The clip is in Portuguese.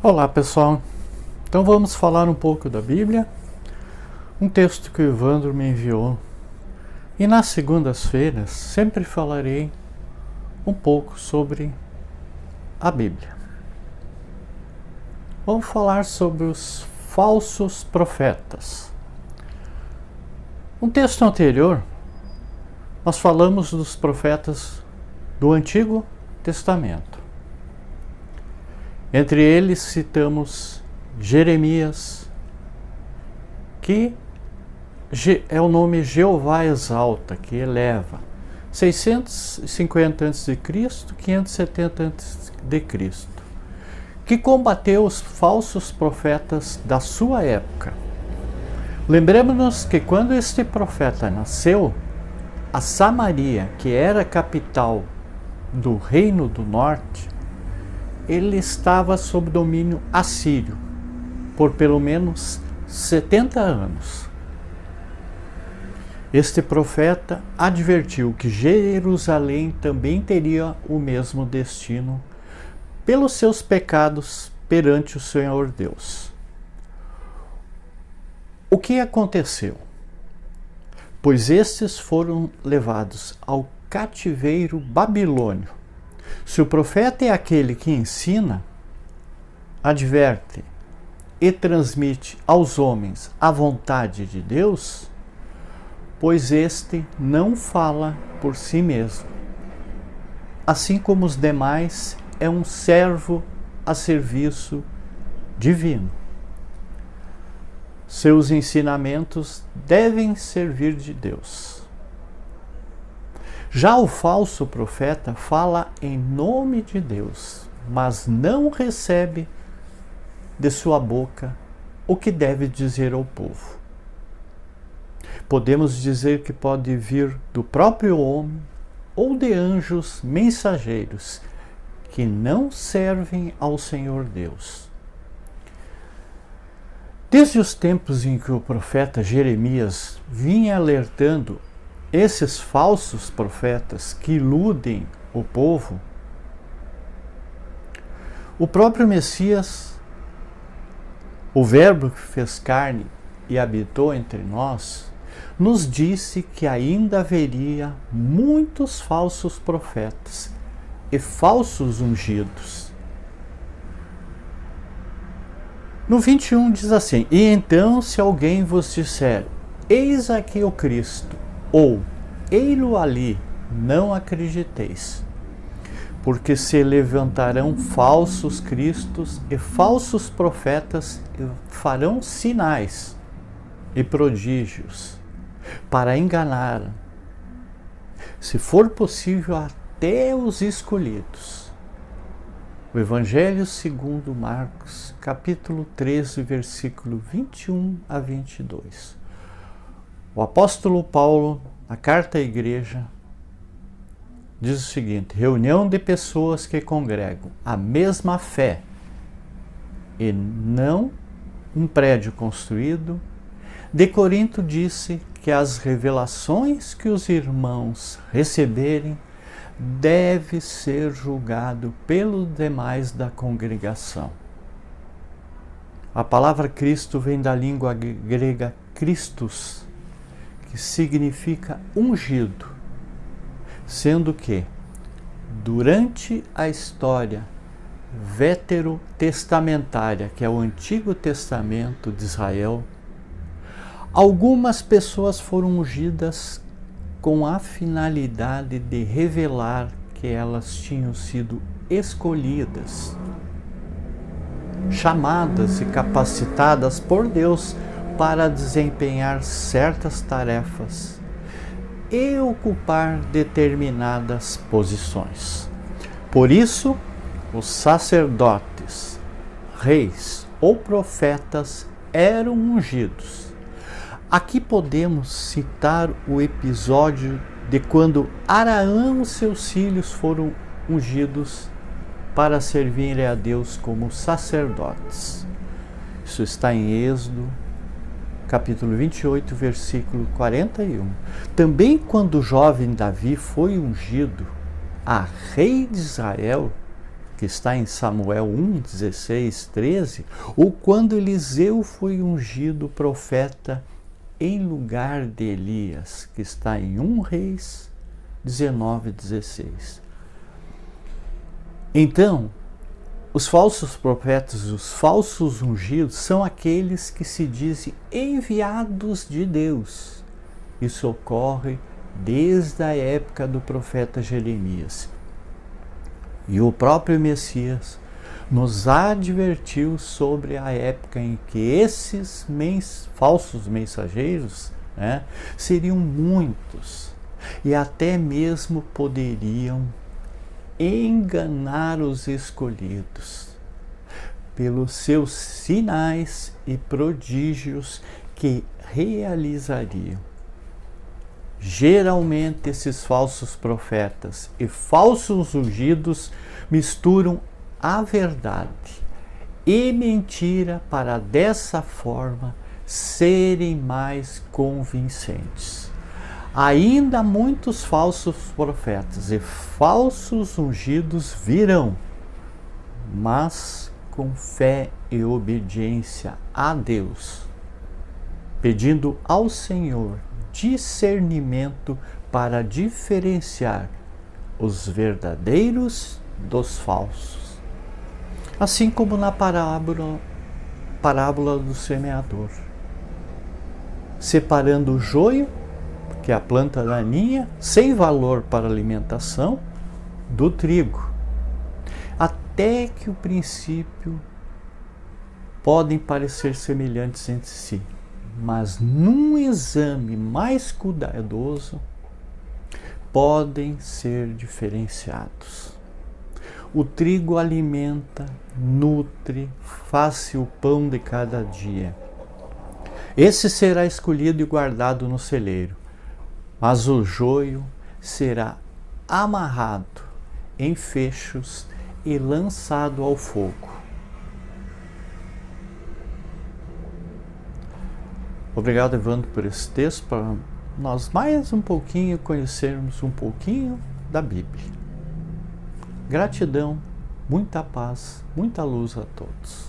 Olá pessoal, então vamos falar um pouco da Bíblia, um texto que o Evandro me enviou. E nas segundas-feiras sempre falarei um pouco sobre a Bíblia. Vamos falar sobre os falsos profetas. No texto anterior, nós falamos dos profetas do Antigo Testamento. Entre eles citamos Jeremias, que é o nome Jeová exalta, que eleva, 650 a.C., 570 a.C., que combateu os falsos profetas da sua época. Lembremos-nos que quando este profeta nasceu, a Samaria, que era a capital do Reino do Norte, ele estava sob domínio assírio por pelo menos 70 anos. Este profeta advertiu que Jerusalém também teria o mesmo destino pelos seus pecados perante o Senhor Deus. O que aconteceu? Pois estes foram levados ao cativeiro babilônio. Se o profeta é aquele que ensina, adverte e transmite aos homens a vontade de Deus, pois este não fala por si mesmo. Assim como os demais, é um servo a serviço divino. Seus ensinamentos devem servir de Deus. Já o falso profeta fala em nome de Deus, mas não recebe de sua boca o que deve dizer ao povo. Podemos dizer que pode vir do próprio homem ou de anjos mensageiros que não servem ao Senhor Deus. Desde os tempos em que o profeta Jeremias vinha alertando esses falsos profetas que iludem o povo, o próprio Messias, o Verbo que fez carne e habitou entre nós, nos disse que ainda haveria muitos falsos profetas e falsos ungidos. No 21 diz assim: E então, se alguém vos disser, eis aqui o Cristo, ou ei-lo ali, não acrediteis, porque se levantarão falsos cristos e falsos profetas e farão sinais e prodígios para enganar, se for possível, até os escolhidos. O Evangelho segundo Marcos, capítulo 13, versículo 21 a 22. O apóstolo Paulo, na carta à igreja, diz o seguinte: reunião de pessoas que congregam a mesma fé e não um prédio construído. De Corinto disse que as revelações que os irmãos receberem deve ser julgado pelos demais da congregação. A palavra Cristo vem da língua grega Christos, que significa ungido, sendo que, durante a história veterotestamentária, que é o Antigo Testamento de Israel, algumas pessoas foram ungidas com a finalidade de revelar que elas tinham sido escolhidas, chamadas e capacitadas por Deus para desempenhar certas tarefas e ocupar determinadas posições. Por isso, os sacerdotes, reis ou profetas eram ungidos. Aqui podemos citar o episódio de quando Araão e seus filhos foram ungidos para servirem a Deus como sacerdotes. Isso está em Êxodo, capítulo 28, versículo 41. Também quando o jovem Davi foi ungido a rei de Israel, que está em Samuel 1, 16, 13, ou quando Eliseu foi ungido profeta em lugar de Elias, que está em 1 Reis 19, 16. Então, os falsos profetas, os falsos ungidos, são aqueles que se dizem enviados de Deus. Isso ocorre desde a época do profeta Jeremias. E o próprio Messias nos advertiu sobre a época em que esses falsos mensageiros, seriam muitos e até mesmo poderiam enganar os escolhidos pelos seus sinais e prodígios que realizariam. Geralmente esses falsos profetas e falsos ungidos misturam a verdade e mentira para dessa forma serem mais convincentes. Ainda muitos falsos profetas e falsos ungidos virão, mas com fé e obediência a Deus, pedindo ao Senhor discernimento para diferenciar os verdadeiros dos falsos. Assim como na parábola do semeador, separando o joio, que é a planta daninha, sem valor para alimentação, do trigo. Até que o princípio podem parecer semelhantes entre si, mas num exame mais cuidadoso podem ser diferenciados. O trigo alimenta, nutre, faz-se o pão de cada dia. Esse será escolhido e guardado no celeiro, mas o joio será amarrado em fechos e lançado ao fogo. Obrigado, Evandro, por esse texto, para nós mais um pouquinho conhecermos um pouquinho da Bíblia. Gratidão, muita paz, muita luz a todos.